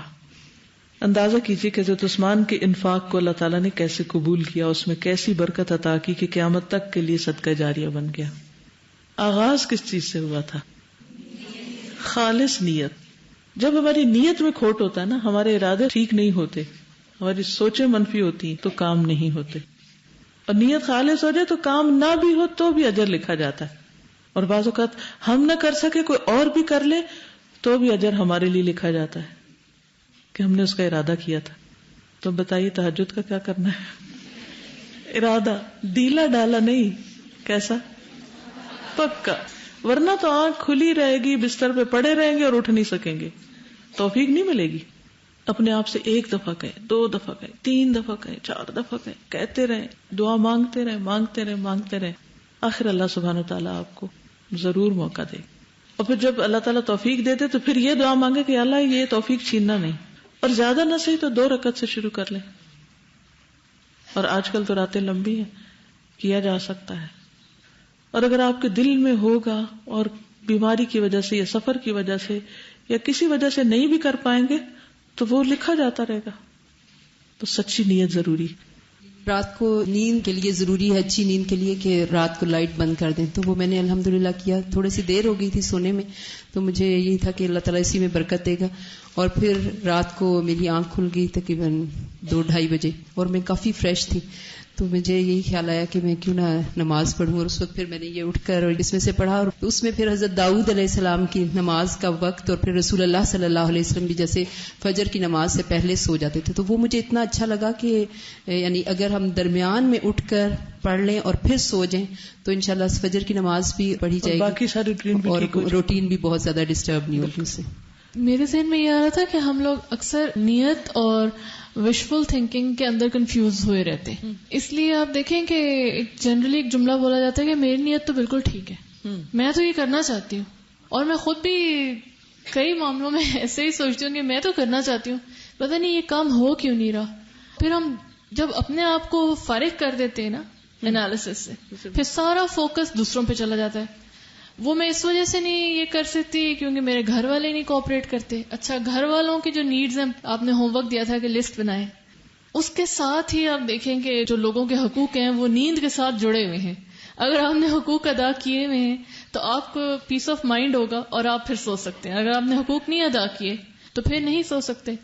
اندازہ کیجیے کہ حضرت عثمان کے انفاق کو اللہ تعالیٰ نے کیسے قبول کیا، اس میں کیسی برکت عطا کی کہ قیامت تک کے لیے صدقہ جاریہ بن گیا. آغاز کس چیز سے ہوا تھا؟ خالص نیت. جب ہماری نیت میں کھوٹ ہوتا ہے نا، ہمارے ارادے ٹھیک نہیں ہوتے، ہماری سوچیں منفی ہوتی ہیں تو کام نہیں ہوتے. اور نیت خالص ہو جائے تو کام نہ بھی ہو تو بھی اجر لکھا جاتا ہے. اور بعض اوقات ہم نہ کر سکے کوئی اور بھی کر لے تو بھی اجر ہمارے لیے لکھا جاتا ہے کہ ہم نے اس کا ارادہ کیا تھا. تو بتائیے تہجد کا کیا کرنا ہے؟ ارادہ ڈھیلا ڈالا نہیں، کیسا؟ پکا. ورنہ تو آنکھ کھلی رہے گی، بستر پہ پڑے رہیں گے اور اٹھ نہیں سکیں گے، توفیق نہیں ملے گی. اپنے آپ سے 1 دفعہ کہیں، 2 دفعہ کہیں، 3 دفعہ کہیں، 4 دفعہ کہیں، کہتے رہیں، دعا مانگتے رہیں، مانگتے رہیں، مانگتے رہیں. آخر اللہ سبحانہ وتعالیٰ آپ کو ضرور موقع دے. اور پھر جب اللہ تعالیٰ توفیق دے دے تو پھر یہ دعا مانگے کہ اللہ یہ توفیق چھیننا نہیں. اور زیادہ نہ صحیح تو 2 رکعت سے شروع کر لیں. اور آج کل تو راتیں لمبی ہیں، کیا جا سکتا ہے. اور اگر آپ کے دل میں ہوگا اور بیماری کی وجہ سے یا سفر کی وجہ سے یا کسی وجہ سے نہیں بھی کر پائیں گے تو وہ لکھا جاتا رہے گا. تو سچی نیت ضروری. رات کو نیند کے لیے ضروری ہے، اچھی نیند کے لیے، کہ رات کو لائٹ بند کر دیں. تو وہ میں نے الحمدللہ کیا. تھوڑی سی دیر ہو گئی تھی سونے میں، تو مجھے یہی تھا کہ اللہ تعالیٰ اسی میں برکت دے گا. اور پھر رات کو میری آنکھ کھل گئی تقریباً 2-2:30 بجے اور میں کافی فریش تھی. تو مجھے یہی خیال آیا کہ میں کیوں نہ نماز پڑھوں. اور اس وقت پھر میں نے یہ اٹھ کر اور اس میں سے پڑھا. اور اس میں پھر حضرت داؤد علیہ السلام کی نماز کا وقت، اور پھر رسول اللہ صلی اللہ علیہ وسلم بھی جیسے فجر کی نماز سے پہلے سو جاتے تھے. تو وہ مجھے اتنا اچھا لگا کہ یعنی اگر ہم درمیان میں اٹھ کر پڑھ لیں اور پھر سو جائیں تو انشاءاللہ فجر کی نماز بھی پڑھی جائے گی، باقی ساری روٹین بھی بہت زیادہ ڈسٹرب نہیں ہوگی اس سے. میرے ذہن میں یہ آ رہا تھا کہ ہم لوگ اکثر نیت اور وشفل تھنکنگ کے اندر کنفیوز ہوئے رہتے ہیں. اس لیے آپ دیکھیں کہ جنرلی ایک جملہ بولا جاتا ہے کہ میری نیت تو بالکل ٹھیک ہے، میں تو یہ کرنا چاہتی ہوں. اور میں خود بھی کئی معاملوں میں ایسے ہی سوچتی ہوں کہ میں تو کرنا چاہتی ہوں، پتہ نہیں یہ کام ہو کیوں نہیں رہا. پھر ہم جب اپنے آپ کو فارغ کر دیتے ہیں نا انالیسس سے، پھر سارا فوکس دوسروں پہ چلا جاتا ہے. وہ میں اس وجہ سے نہیں یہ کر سکتی کیونکہ میرے گھر والے نہیں کوآپریٹ کرتے. اچھا، گھر والوں کی جو نیڈز ہیں، آپ نے ہوم ورک دیا تھا کہ لسٹ بنائیں. اس کے ساتھ ہی آپ دیکھیں کہ جو لوگوں کے حقوق ہیں وہ نیند کے ساتھ جڑے ہوئے ہیں. اگر آپ نے حقوق ادا کیے ہوئے ہیں تو آپ کو پیس آف مائنڈ ہوگا اور آپ پھر سو سکتے ہیں. اگر آپ نے حقوق نہیں ادا کیے تو پھر نہیں سو سکتے.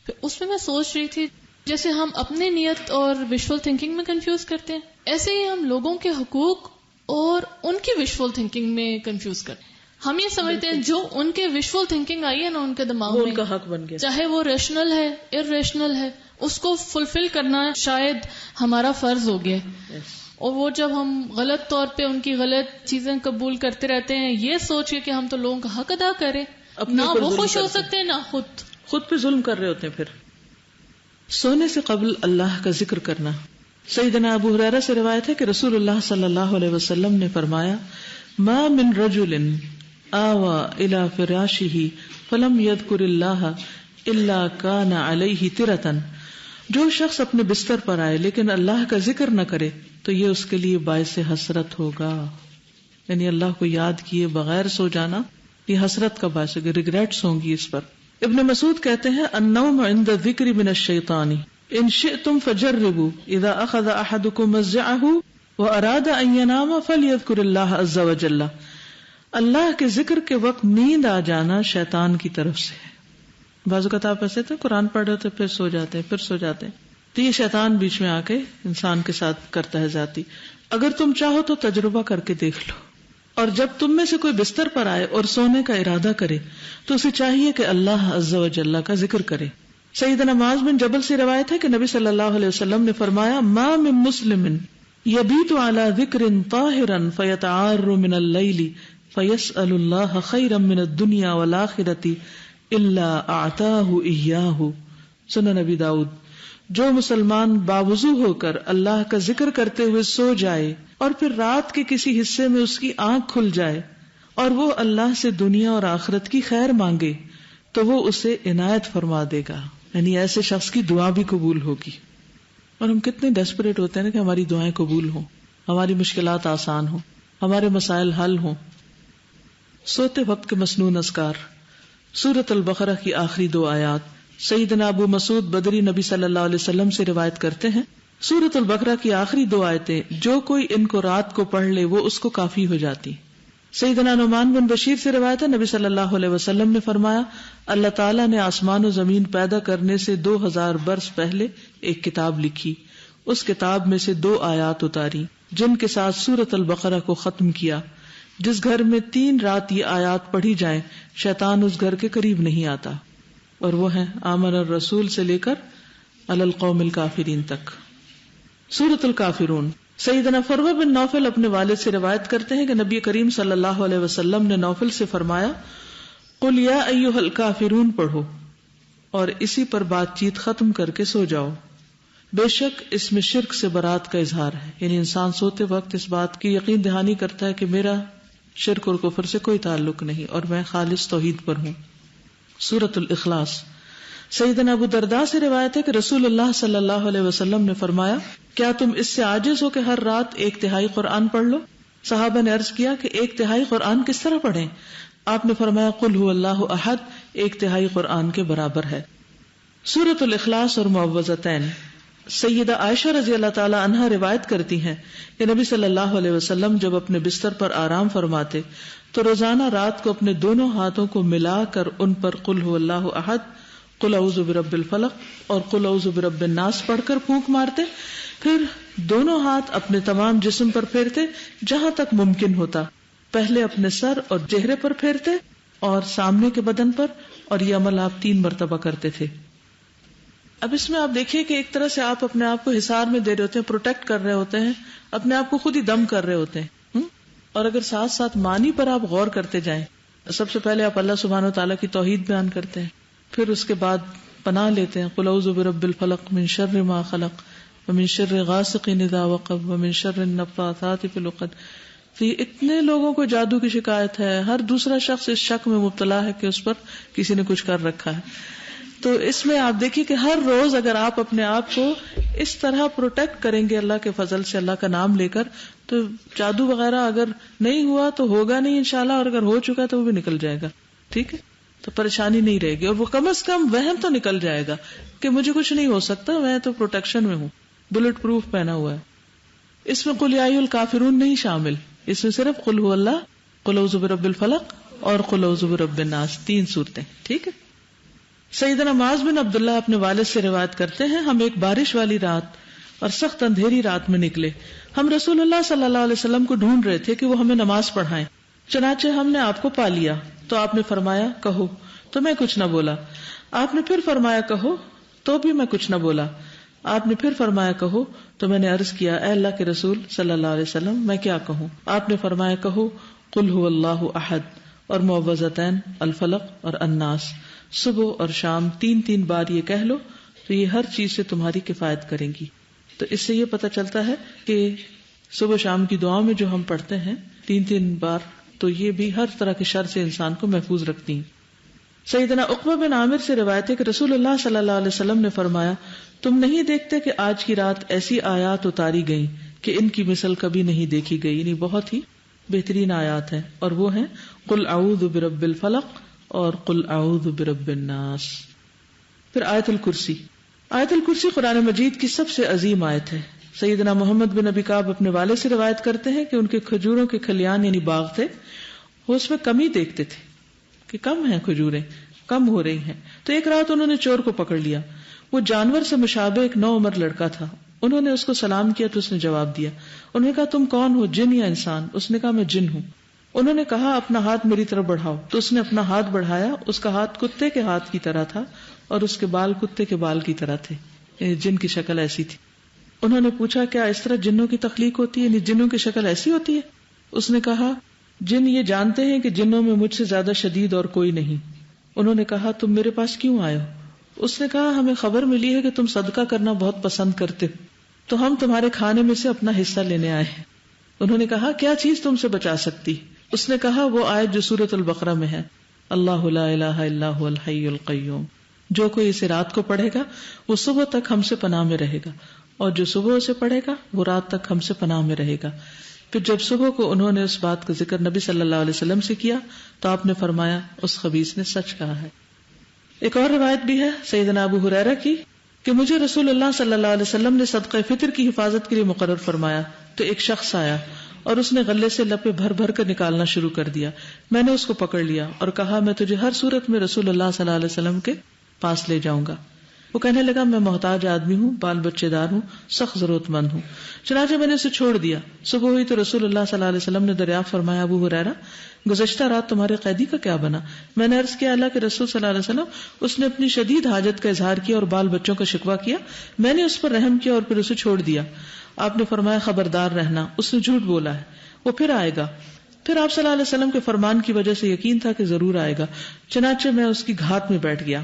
پھر اس میں سوچ رہی تھی جیسے ہم اپنے نیت اور وشفل تھنکنگ میں کنفیوز کرتے ہیں، ایسے ہی ہم لوگوں کے حقوق اور ان کی وشفل تھنکنگ میں کنفیوز کرتے ہیں. ہم یہ سمجھتے ہیں جو ان کے وشفل تھنکنگ آئی ہے نا ان کے دماغ میں، ان کا حق بن گیا، چاہے وہ ریشنل ہے ارریشنل ہے، اس کو فلفل کرنا شاید ہمارا فرض ہو گیا. اور وہ جب ہم غلط طور پہ ان کی غلط چیزیں قبول کرتے رہتے ہیں یہ سوچ کے کہ ہم تو لوگوں کا حق ادا کریں، نہ وہ خوش ہو سکتے ہیں نہ خود پہ ظلم کر رہے ہوتے ہیں. پھر سونے سے قبل اللہ کا ذکر کرنا. سیدنا ابو ہریرہ سے روایت ہے کہ رسول اللہ صلی اللہ علیہ وسلم نے فرمایا، ما من رجل آوى الى فراشه فلم يذكر الله الا كان عليه طرة. جو شخص اپنے بستر پر آئے لیکن اللہ کا ذکر نہ کرے تو یہ اس کے لیے باعث حسرت ہوگا. یعنی اللہ کو یاد کیے بغیر سو جانا یہ حسرت کا باعث ہوگا، ریگریٹس ہوں گی اس پر. ابن مسعود کہتے ہیں، النوم عند الذکر من الشیطان ان شئتم فجربوا اذا اخذ احدكم مضجعه واراد ان ينام فليذكر الله عز وجل. اللہ کے ذکر کے وقت نیند آ جانا شیطان کی طرف سے ہے. بعض اوقات آپ ایسے تھے قرآن پڑھ رہے تھے پھر سو جاتے ہیں پھر سو جاتے ہیں، تو یہ شیطان بیچ میں آ کے انسان کے ساتھ کرتا ہے زیادتی. اگر تم چاہو تو تجربہ کر کے دیکھ لو. اور جب تم میں سے کوئی بستر پر آئے اور سونے کا ارادہ کرے تو اسے چاہیے کہ اللہ عز و جل کا ذکر کرے. سیدنا معاذ بن جبل سے روایت ہے کہ نبی صلی اللہ علیہ وسلم نے فرمایا، ما من مسلم یبیت علی ذکر طاہرا فیتعار من اللیل فَيَسْأَلُ اللَّهَ خَيْرًا مِّنَ الدُّنْيَا وَالْآخِرَةِ إِلَّا أَعْطَاهُ إِيَّاهُ. سنن نبی داؤد. جو مسلمان باوضو ہو کر اللہ کا ذکر کرتے ہوئے سو جائے اور پھر رات کے کسی حصے میں اس کی آنکھ کھل جائے اور وہ اللہ سے دنیا اور آخرت کی خیر مانگے تو وہ اسے عنایت فرما دے گا. یعنی ایسے شخص کی دعا بھی قبول ہوگی. اور ہم کتنے ڈیسپریٹ ہوتے ہیں کہ ہماری دعائیں قبول ہوں، ہماری مشکلات آسان ہوں، ہمارے مسائل حل ہوں. سوتے وقت کے مسنون اذکار. سورۃ البقرہ کی آخری 2 آیات. سیدنا ابو مسعود بدری نبی صلی اللہ علیہ وسلم سے روایت کرتے ہیں سورۃ البقرہ کی آخری 2 آیتیں جو کوئی ان کو رات کو پڑھ لے وہ اس کو کافی ہو جاتی. سیدنا نعمان بن بشیر سے روایت ہے نبی صلی اللہ علیہ وسلم نے فرمایا اللہ تعالیٰ نے آسمان و زمین پیدا کرنے سے 2000 برس پہلے ایک کتاب لکھی. اس کتاب میں سے 2 آیات اتاری جن کے ساتھ سورۃ البقرہ کو ختم کیا. جس گھر میں 3 رات یہ آیات پڑھی جائیں شیطان اس گھر کے قریب نہیں آتا. اور وہ ہیں آمن الرسول سے لے کر علی القوم الکافرین تک. سورۃ الکافرون. سیدنا فروہ بن نوفل اپنے والد سے روایت کرتے ہیں کہ نبی کریم صلی اللہ علیہ وسلم نے نوفل سے فرمایا قل یا ایھا الکافرون پڑھو اور اسی پر بات چیت ختم کر کے سو جاؤ. بے شک اس میں شرک سے برات کا اظہار ہے. یعنی انسان سوتے وقت اس بات کی یقین دہانی کرتا ہے کہ میرا شرک اور کفر سے کوئی تعلق نہیں اور میں خالص توحید پر ہوں. سورۃ الاخلاص. سیدنا ابو درداء سے روایت ہے کہ رسول اللہ صلی اللہ علیہ وسلم نے فرمایا کیا تم اس سے عاجز ہو کہ ہر رات 1/3 قرآن پڑھ لو؟ صحابہ نے عرض کیا کہ 1/3 قرآن کس طرح پڑھیں؟ آپ نے فرمایا قل هو اللہ احد 1/3 قرآن کے برابر ہے. سورۃ الاخلاص اور معوذتین. سیدہ عائشہ رضی اللہ تعالی عنہا روایت کرتی ہیں کہ نبی صلی اللہ علیہ وسلم جب اپنے بستر پر آرام فرماتے تو روزانہ رات کو اپنے دونوں ہاتھوں کو ملا کر ان پر قل هو اللہ احد، قل اعوذ برب الفلق اور قل اعوذ برب الناس پڑھ کر پھونک مارتے. پھر دونوں ہاتھ اپنے تمام جسم پر پھیرتے جہاں تک ممکن ہوتا. پہلے اپنے سر اور چہرے پر پھیرتے اور سامنے کے بدن پر، اور یہ عمل آپ 3 مرتبہ کرتے تھے. اب اس میں آپ دیکھیے کہ ایک طرح سے آپ اپنے آپ کو حصار میں دے رہے ہوتے ہیں، پروٹیکٹ کر رہے ہوتے ہیں، اپنے آپ کو خود ہی دم کر رہے ہوتے ہیں. اور اگر ساتھ ساتھ معنی پر آپ غور کرتے جائیں، سب سے پہلے آپ اللہ سبحانہ وتعالیٰ کی توحید بیان کرتے ہیں، پھر اس کے بعد پناہ لیتے ہیں قل اعوذ برب الفلق من شر ما خلق ومن شر غاسق اذا وقب ومن شر النفاثات فی العقد. اتنے لوگوں کو جادو کی شکایت ہے، ہر دوسرا شخص اس شک میں مبتلا ہے کہ اس پر کسی نے کچھ کر رکھا ہے. تو اس میں آپ دیکھیے کہ ہر روز اگر آپ اپنے آپ کو اس طرح پروٹیکٹ کریں گے اللہ کے فضل سے، اللہ کا نام لے کر، تو جادو وغیرہ اگر نہیں ہوا تو ہوگا نہیں انشاءاللہ، اور اگر ہو چکا تو وہ بھی نکل جائے گا. ٹھیک ہے، تو پریشانی نہیں رہے گی، اور وہ کم از کم وہم تو نکل جائے گا کہ مجھے کچھ نہیں ہو سکتا، میں تو پروٹیکشن میں ہوں، بلٹ پروف پہنا ہوا ہے. اس میں قل یا ایھا الکافرون نہیں شامل، اس میں صرف قل هو اللہ، قل اعوذ برب الفلق اور قل اعوذ برب الناس، 3 صورتیں. ٹھیک ہے. سیدنا معاذ بن عبداللہ اپنے والد سے روایت کرتے ہیں ہم ایک بارش والی رات اور سخت اندھیری رات میں نکلے. ہم رسول اللہ صلی اللہ علیہ وسلم کو ڈھونڈ رہے تھے کہ وہ ہمیں نماز پڑھائیں. چنانچہ ہم نے آپ کو پا لیا تو آپ نے فرمایا کہو، تو میں کچھ نہ بولا. آپ نے پھر فرمایا کہو، تو بھی میں کچھ نہ بولا. آپ نے پھر فرمایا کہو، تو میں نے عرض کیا اے اللہ کے رسول صلی اللہ علیہ وسلم میں کیا کہوں؟ آپ نے فرمایا کہو قل هو اللہ احد اور معوذتین الفلق اور الناس. صبح اور شام 3 بار یہ کہہ لو تو یہ ہر چیز سے تمہاری کفایت کریں گی. تو اس سے یہ پتہ چلتا ہے کہ صبح شام کی دعاؤں میں جو ہم پڑھتے ہیں 3 بار، تو یہ بھی ہر طرح کے شر سے انسان کو محفوظ رکھتی ہیں. سیدنا عقبہ بن عامر سے روایت ہے کہ رسول اللہ صلی اللہ علیہ وسلم نے فرمایا تم نہیں دیکھتے کہ آج کی رات ایسی آیات اتاری گئیں کہ ان کی مثل کبھی نہیں دیکھی گئی. یعنی بہت ہی بہترین آیات ہیں، اور وہ ہیں قل اعوذ برب الفلق اور قل اعوذ برب الناس. پھر آیت الکرسی. آیت الکرسی قرآن مجید کی سب سے عظیم آیت ہے. سیدنا محمد بن ابی کعب اپنے والد سے روایت کرتے ہیں کہ ان کے کھجوروں کے کھلیان یعنی باغ تھے، وہ اس میں کمی دیکھتے تھے کہ کم ہیں کھجوریں، کم ہو رہی ہیں. تو ایک رات انہوں نے چور کو پکڑ لیا. وہ جانور سے مشابہ ایک 9 عمر لڑکا تھا. انہوں نے اس کو سلام کیا تو اس نے جواب دیا. انہوں نے کہا تم کون ہو، جن یا انسان؟ اس نے کہا میں جن ہوں. انہوں نے کہا اپنا ہاتھ میری طرف بڑھاؤ. تو اس نے اپنا ہاتھ بڑھایا. اس کا ہاتھ کتے کے ہاتھ کی طرح تھا اور اس کے بال کتے کے بال کی طرح تھے، یعنی جن کی شکل ایسی تھی. انہوں نے پوچھا کیا اس طرح جنوں کی تخلیق ہوتی ہے، یعنی جنوں کی شکل ایسی ہوتی ہے؟ اس نے کہا جن یہ جانتے ہیں کہ جنوں میں مجھ سے زیادہ شدید اور کوئی نہیں. انہوں نے کہا تم میرے پاس کیوں آئے ہو؟ اس نے کہا ہمیں خبر ملی ہے کہ تم صدقہ کرنا بہت پسند کرتے ہو، تو ہم تمہارے کھانے میں سے اپنا حصہ لینے آئے ہیں. انہوں نے کہا کیا چیز تم سے بچا سکتی؟ اس نے کہا وہ آیت جو سورۃ البقرہ میں ہے، اللہ لا الہ الا هو الحی القیوم. جو کوئی اسے رات کو پڑھے گا وہ صبح تک ہم سے پناہ میں رہے گا، اور جو صبح اسے پڑھے گا وہ رات تک ہم سے پناہ میں رہے گا. پھر جب صبح کو انہوں نے اس بات کا ذکر نبی صلی اللہ علیہ وسلم سے کیا تو آپ نے فرمایا اس خبیث نے سچ کہا ہے. ایک اور روایت بھی ہے سیدنا ابو ہریرہ کی کہ مجھے رسول اللہ صلی اللہ علیہ وسلم نے صدقہ فطر کی حفاظت کے لیے مقرر فرمایا تو ایک شخص آیا اور اس نے غلے سے لپے بھر بھر کر نکالنا شروع کر دیا. میں نے اس کو پکڑ لیا اور کہا میں تجھے ہر صورت میں رسول اللہ صلی اللہ علیہ وسلم کے پاس لے جاؤں گا. وہ کہنے لگا میں محتاج آدمی ہوں، بال بچے دار ہوں، سخت ضرورت مند ہوں. چنانچہ میں نے اسے چھوڑ دیا. صبح ہوئی تو رسول اللہ صلی اللہ علیہ وسلم نے دریافت فرمایا ابو ہریرہ گزشتہ رات تمہارے قیدی کا کیا بنا؟ میں نے عرض کیا اللہ کے رسول صلی اللہ علیہ وسلم اس نے اپنی شدید حاجت کا اظہار کیا اور بال بچوں کا شکوہ کیا، میں نے اس پر رحم کیا اور پھر اسے چھوڑ دیا. آپ نے فرمایا خبردار رہنا، اس نے جھوٹ بولا ہے، وہ پھر آئے گا. پھر آپ صلی اللہ علیہ وسلم کے فرمان کی وجہ سے یقین تھا کہ ضرور آئے گا. چنانچہ میں اس کی گھات میں بیٹھ گیا.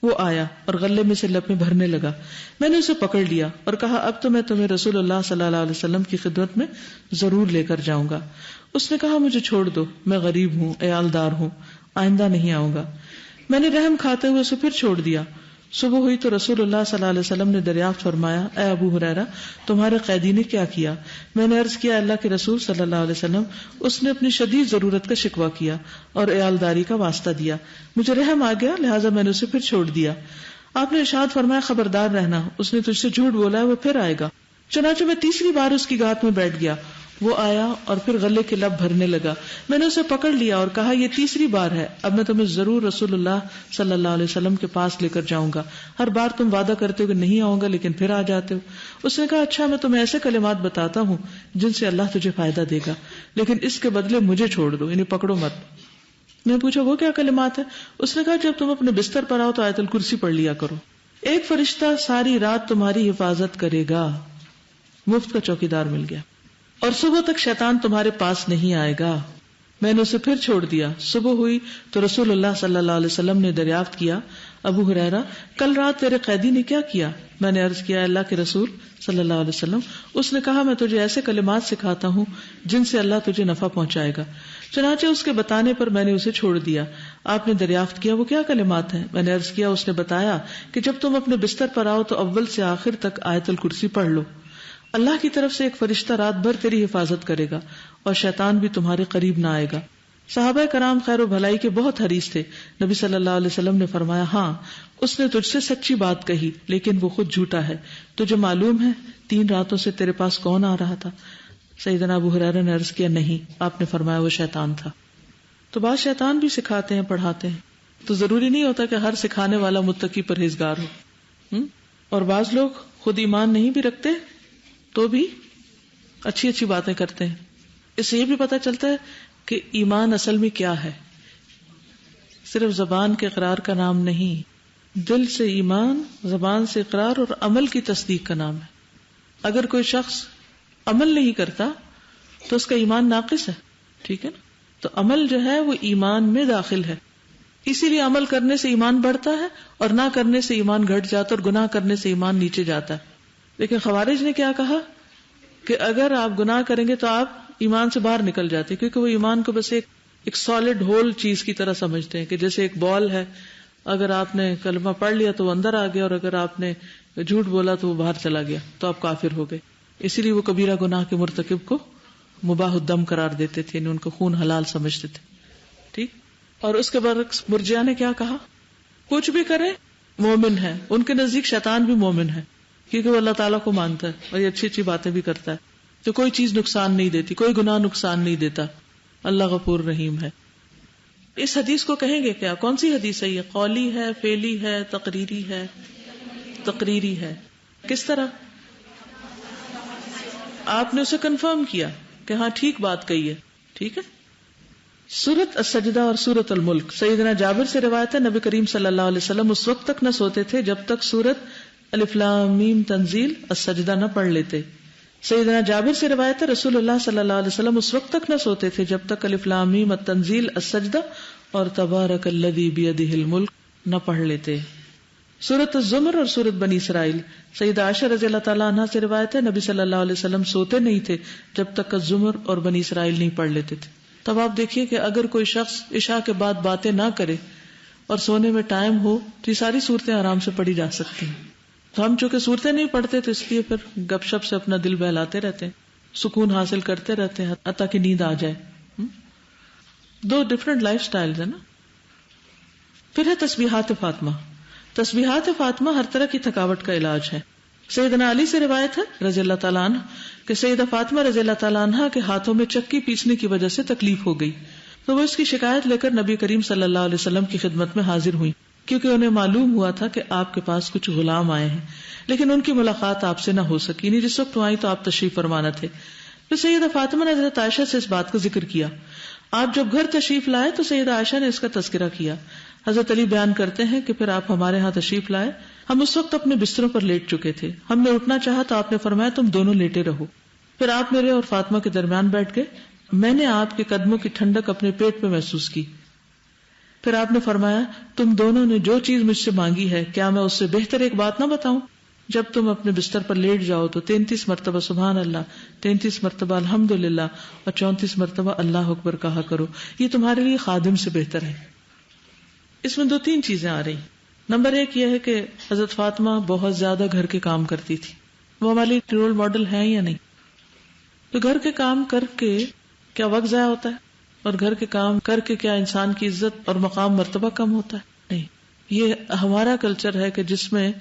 وہ آیا اور غلے میں سے لپیں بھرنے لگا. میں نے اسے پکڑ لیا اور کہا اب تو میں تمہیں رسول اللہ صلی اللہ علیہ وسلم کی خدمت میں ضرور لے کر جاؤں گا. اس نے کہا مجھے چھوڑ دو، میں غریب ہوں، عیالدار ہوں، آئندہ نہیں آؤں گا. میں نے رحم کھاتے ہوئے اسے پھر چھوڑ دیا. صبح ہوئی تو رسول اللہ صلی اللہ علیہ وسلم نے دریافت فرمایا اے ابو ہریرہ تمہارے قیدی نے کیا کیا؟ میں نے عرض کیا اللہ کے رسول صلی اللہ علیہ وسلم اس نے اپنی شدید ضرورت کا شکوہ کیا اور عیالداری کا واسطہ دیا، مجھے رحم آ گیا لہٰذا میں نے اسے پھر چھوڑ دیا. آپ نے ارشاد فرمایا خبردار رہنا، اس نے تجھ سے جھوٹ بولا ہے، وہ پھر آئے گا. چنانچہ میں تیسری بار اس کی گھات میں بیٹھ گیا. وہ آیا اور پھر غلے کے لب بھرنے لگا. میں نے اسے پکڑ لیا اور کہا یہ تیسری بار ہے، اب میں تمہیں ضرور رسول اللہ صلی اللہ علیہ وسلم کے پاس لے کر جاؤں گا. ہر بار تم وعدہ کرتے ہو کہ نہیں آؤں گا لیکن پھر آ جاتے ہو. اس نے کہا اچھا میں تمہیں ایسے کلمات بتاتا ہوں جن سے اللہ تجھے فائدہ دے گا، لیکن اس کے بدلے مجھے چھوڑ دو، یعنی پکڑو مت. میں نے پوچھا وہ کیا کلمات ہے؟ اس نے کہا جب تم اپنے بستر پر آؤ تو آیت الکرسی پڑھ لیا کرو. ایک فرشتہ ساری رات تمہاری حفاظت کرے گا، مفت کا چوکیدار مل گیا، اور صبح تک شیطان تمہارے پاس نہیں آئے گا. میں نے اسے پھر چھوڑ دیا. صبح ہوئی تو رسول اللہ صلی اللہ علیہ وسلم نے دریافت کیا ابو ہریرہ کل رات تیرے قیدی نے کیا کیا؟ میں نے عرض کیا اللہ کے رسول صلی اللہ علیہ وسلم. اس نے کہا میں تجھے ایسے کلمات سکھاتا ہوں جن سے اللہ تجھے نفع پہنچائے گا. چنانچہ اس کے بتانے پر میں نے اسے چھوڑ دیا. آپ نے دریافت کیا وہ کیا کلمات ہیں؟ میں نے عرض کیا. اس نے بتایا کہ جب تم اپنے بستر پر آؤ تو اول سے آخر تک آیت الکرسی پڑھ لو. اللہ کی طرف سے ایک فرشتہ رات بھر تیری حفاظت کرے گا اور شیطان بھی تمہارے قریب نہ آئے گا. صحابہ کرام خیر و بھلائی کے بہت حریص تھے. نبی صلی اللہ علیہ وسلم نے فرمایا ہاں اس نے تجھ سے سچی بات کہی لیکن وہ خود جھوٹا ہے. تجھے معلوم ہے 3 راتوں سے تیرے پاس کون آ رہا تھا؟ سیدنا ابو ہریرہ نے عرض کیا نہیں. آپ نے فرمایا وہ شیطان تھا. تو بعض شیطان بھی سکھاتے ہیں پڑھاتے ہیں، تو ضروری نہیں ہوتا کہ ہر سکھانے والا متقی پرہیزگار ہو. اور بعض لوگ خود ایمان نہیں بھی رکھتے تو بھی اچھی اچھی باتیں کرتے ہیں. اس سے یہ بھی پتہ چلتا ہے کہ ایمان اصل میں کیا ہے. صرف زبان کے اقرار کا نام نہیں، دل سے ایمان، زبان سے اقرار اور عمل کی تصدیق کا نام ہے. اگر کوئی شخص عمل نہیں کرتا تو اس کا ایمان ناقص ہے. ٹھیک ہے نا؟ تو عمل جو ہے وہ ایمان میں داخل ہے. اسی لیے عمل کرنے سے ایمان بڑھتا ہے اور نہ کرنے سے ایمان گھٹ جاتا ہے اور گناہ کرنے سے ایمان نیچے جاتا ہے. لیکن خوارج نے کیا کہا کہ اگر آپ گناہ کریں گے تو آپ ایمان سے باہر نکل جاتے، کیونکہ وہ ایمان کو بس ایک سالڈ ہول چیز کی طرح سمجھتے ہیں کہ جیسے ایک بال ہے، اگر آپ نے کلمہ پڑھ لیا تو وہ اندر آ گیا اور اگر آپ نے جھوٹ بولا تو وہ باہر چلا گیا تو آپ کافر ہو گئے. اسی لیے وہ کبیرہ گناہ کے مرتکب کو مباح الدم قرار دیتے تھے، یعنی ان کو خون حلال سمجھتے تھے. ٹھیک. اور اس کے برعکس مرجئہ نے کیا کہا؟ کچھ بھی کرے مومن ہے. ان کے نزدیک شیطان بھی مومن ہے کیونکہ وہ اللہ تعالیٰ کو مانتا ہے اور یہ اچھی اچھی باتیں بھی کرتا ہے. تو کوئی چیز نقصان نہیں دیتی، کوئی گناہ نقصان نہیں دیتا. اللہ غفور رحیم ہے. اس حدیث کو کہیں گے کیا؟ کون سی حدیث ہے یہ؟ قولی ہے، فعلی ہے، تقریری ہے؟ تقریری ہے. کس طرح؟ آپ نے اسے کنفرم کیا کہ ہاں ٹھیک بات کہی ہے. ٹھیک ہے. سورۃ السجدہ اور سورۃ الملک. سیدنا جابر سے روایت ہے نبی کریم صلی اللہ علیہ وسلم اس وقت تک نہ سوتے تھے جب تک سورۃ الف لام میم تنزیل السجدہ نہ پڑھ لیتے، سیدنا جابر سے روایت ہے رسول اللہ صلی اللہ علیہ وسلم اس وقت تک نہ سوتے تھے جب تک الف لام میم التنزیل السجدہ اور تبارک الذی بیدہ الملک نہ پڑھ لیتے. سورۃ الزمر اور سورۃ بنی اسرائیل. سیدہ عائشہ رضی اللہ تعالیٰ عنہا سے روایت ہے نبی صلی اللہ علیہ وسلم سوتے نہیں تھے جب تک الزمر اور بنی اسرائیل نہیں پڑھ لیتے تھے. تب آپ دیکھیے کہ اگر کوئی شخص عشاء کے بعد باتیں نہ کرے اور سونے میں ٹائم ہو تو یہ ساری صورتیں آرام سے پڑھی جا سکتی ہیں. تو ہم چونکہ صورتیں نہیں پڑھتے تو اس لیے پھر گپ شپ سے اپنا دل بہلاتے رہتے ہیں, سکون حاصل کرتے رہتے ہیں حتیٰ کہ نیند آ جائے. دو ڈفرنٹ لائف سٹائلز ہیں نا. پھر ہے تسبیحات فاطمہ. تسبیحات فاطمہ ہر طرح کی تھکاوٹ کا علاج ہے. سیدنا علی سے روایت ہے رضی اللہ تعالیٰ عنہ کہ سیدہ فاطمہ رضی اللہ تعالیٰ عنہ کے ہاتھوں میں چکی پیسنے کی وجہ سے تکلیف ہو گئی تو وہ اس کی شکایت لے کر نبی کریم صلی اللہ علیہ وسلم کی خدمت میں حاضر ہوئی, کیونکہ انہیں معلوم ہوا تھا کہ آپ کے پاس کچھ غلام آئے ہیں لیکن ان کی ملاقات آپ سے نہ ہو سکی. نہیں جس وقت وہ آئی تو آپ تشریف فرمانا تھے. پھر سیدہ فاطمہ نے حضرت عائشہ سے اس بات کا ذکر کیا. آپ جب گھر تشریف لائے تو سیدہ عائشہ نے اس کا تذکرہ کیا. حضرت علی بیان کرتے ہیں کہ پھر آپ ہمارے ہاں تشریف لائے. ہم اس وقت اپنے بستروں پر لیٹ چکے تھے. ہم نے اٹھنا چاہا تو آپ نے فرمایا تم دونوں لیٹے رہو. پھر آپ میرے اور فاطمہ کے درمیان بیٹھ گئے. میں نے آپ کے قدموں کی ٹھنڈک اپنے پیٹ پہ محسوس کی. پھر آپ نے فرمایا تم دونوں نے جو چیز مجھ سے مانگی ہے کیا میں اس سے بہتر ایک بات نہ بتاؤں؟ جب تم اپنے بستر پر لیٹ جاؤ تو 33 مرتبہ سبحان اللہ, 33 مرتبہ الحمدللہ اور 34 مرتبہ اللہ اکبر کہا کرو. یہ تمہارے لیے خادم سے بہتر ہے. اس میں 2-3 چیزیں آ رہی. نمبر 1 یہ ہے کہ حضرت فاطمہ بہت زیادہ گھر کے کام کرتی تھی. وہ ہمارے رول ماڈل ہیں یا نہیں؟ تو گھر کے کام کر کے کیا وقت ضائع ہوتا ہے؟ اور گھر کے کام کر کے کیا انسان کی عزت اور مقام مرتبہ کم ہوتا ہے؟ نہیں. یہ ہمارا کلچر ہے کہ جس میں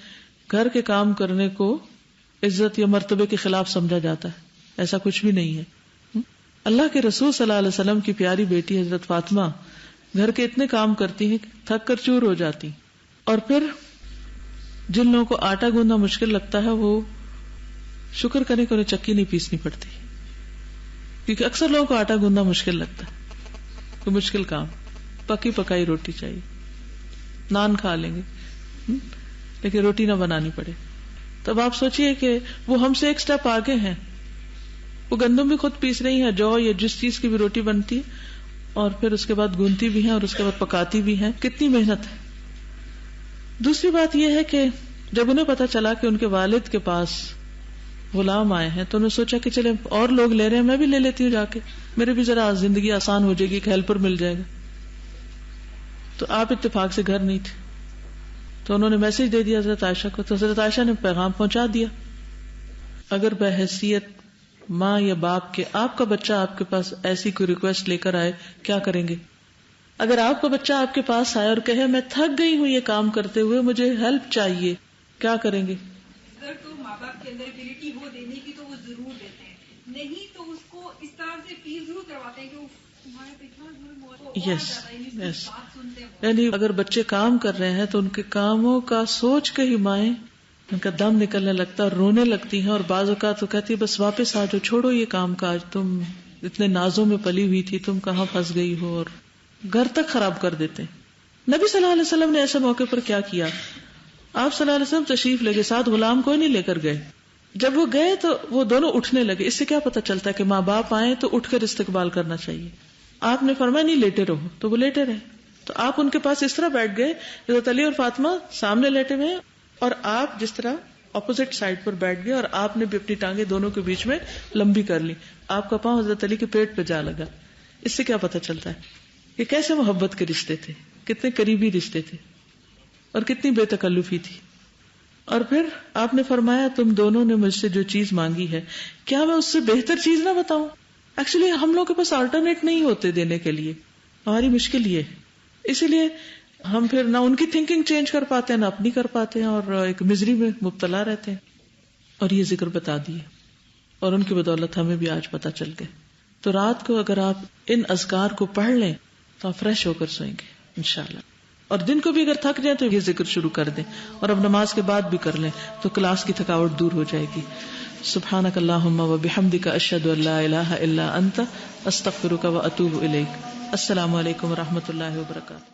گھر کے کام کرنے کو عزت یا مرتبے کے خلاف سمجھا جاتا ہے. ایسا کچھ بھی نہیں ہے. اللہ کے رسول صلی اللہ علیہ وسلم کی پیاری بیٹی حضرت فاطمہ گھر کے اتنے کام کرتی ہیں کہ تھک کر چور ہو جاتی. اور پھر جن لوگوں کو آٹا گوندنا مشکل لگتا ہے وہ شکر کریں کہ انہیں چکی نہیں پیسنی پڑتی, کیونکہ اکثر لوگوں کو آٹا گوندنا مشکل لگتا ہے. کوئی مشکل کام, پکی پکائی روٹی چاہیے, نان کھا لیں گے لیکن روٹی نہ بنانی پڑے. تب آپ سوچئے کہ وہ ہم سے ایک سٹیپ آگے ہیں. وہ گندم بھی خود پیس رہی ہیں, جو یا جس چیز کی بھی روٹی بنتی ہے, اور پھر اس کے بعد گونتی بھی ہیں اور اس کے بعد پکاتی بھی ہیں. کتنی محنت ہے. دوسری بات یہ ہے کہ جب انہیں پتا چلا کہ ان کے والد کے پاس غلام آئے ہیں تو انہوں نے سوچا کہ چلے اور لوگ لے رہے ہیں, میں بھی لے لیتی ہوں جا کے, میرے بھی ذرا زندگی آسان ہو جائے گی, ایک ہیلپر مل جائے گا. تو آپ اتفاق سے گھر نہیں تھے تو انہوں نے میسج دے دیا حضرت عائشہ کو. تو حضرت عائشہ نے پیغام پہنچا دیا. اگر بحیثیت ماں یا باپ کے آپ کا بچہ آپ کے پاس ایسی کوئی ریکویسٹ لے کر آئے, کیا کریں گے؟ اگر آپ کا بچہ آپ کے پاس آئے اور کہے میں تھک گئی ہوں یہ کام کرتے ہوئے, مجھے ہیلپ چاہیے, کیا کریں گے؟ اگر تو ماں باپ کے اندر ابیلٹی ہو دینے کی تو وہ ضرور دیتے ہیں, نہیں تو اس کو اس طرح سے فیل ضرور کرواتے ہیں کہ وہ تمہارے پیچھے یس یعنی اگر بچے کام کر رہے ہیں تو ان کے کاموں کا سوچ کے ہی مائیں ان کا دم نکلنے لگتا ہے, رونے لگتی ہیں, اور بعض اوقات تو کہتی بس واپس آ جاؤ, چھوڑو یہ کام کاج, تم اتنے نازوں میں پلی ہوئی تھی, تم کہاں پھنس گئی ہو, اور گھر تک خراب کر دیتے. نبی صلی اللہ علیہ وسلم نے ایسے موقع پر کیا کیا؟ آپ صلی اللہ علیہ وسلم تشریف لے گئے, ساتھ غلام کوئی نہیں لے کر گئے. جب وہ گئے تو وہ دونوں اٹھنے لگے. اس سے کیا پتا چلتا ہے کہ ماں باپ آئے تو اٹھ کر استقبال کرنا چاہیے. آپ نے فرمایا نہیں لیٹے رہو, تو وہ لیٹے رہے. تو آپ ان کے پاس اس طرح بیٹھ گئے, حضرت علی اور فاطمہ سامنے لیٹے ہوئے اور آپ جس طرح اپوزٹ سائڈ پر بیٹھ گئے, اور آپ نے بھی اپنی ٹانگیں دونوں کے بیچ میں لمبی کر لی. آپ کا پاؤں حضرت علی کے پیٹ پہ جا لگا. اس سے کیا پتا چلتا ہے کہ کیسے محبت کے رشتے تھے, کتنے قریبی رشتے تھے, اور کتنی بے تکلفی تھی. اور پھر آپ نے فرمایا تم دونوں نے مجھ سے جو چیز مانگی ہے کیا میں اس سے بہتر چیز نہ بتاؤں؟ ایکچولی ہم لوگوں کے پاس آلٹرنیٹ نہیں ہوتے دینے کے لیے, ہماری مشکل یہ ہے. اسی لیے ہم پھر نہ ان کی تھنکنگ چینج کر پاتے ہیں نہ اپنی کر پاتے ہیں, اور ایک مزری میں مبتلا رہتے ہیں. اور یہ ذکر بتا دیے, اور ان کی بدولت ہمیں بھی آج پتا چل گئے. تو رات کو اگر آپ ان اذکار کو پڑھ لیں تو آپ فریش ہو کر سوئیں گے انشاءاللہ. اور دن کو بھی اگر تھک جائیں تو یہ ذکر شروع کر دیں, اور اب نماز کے بعد بھی کر لیں تو کلاس کی تھکاوٹ دور ہو جائے گی. سبحانک اللہم و بحمدک اشہد ان لا الہ الا انت استغفرک و اتوب الیک. السلام علیکم و رحمۃ اللہ وبرکاتہ.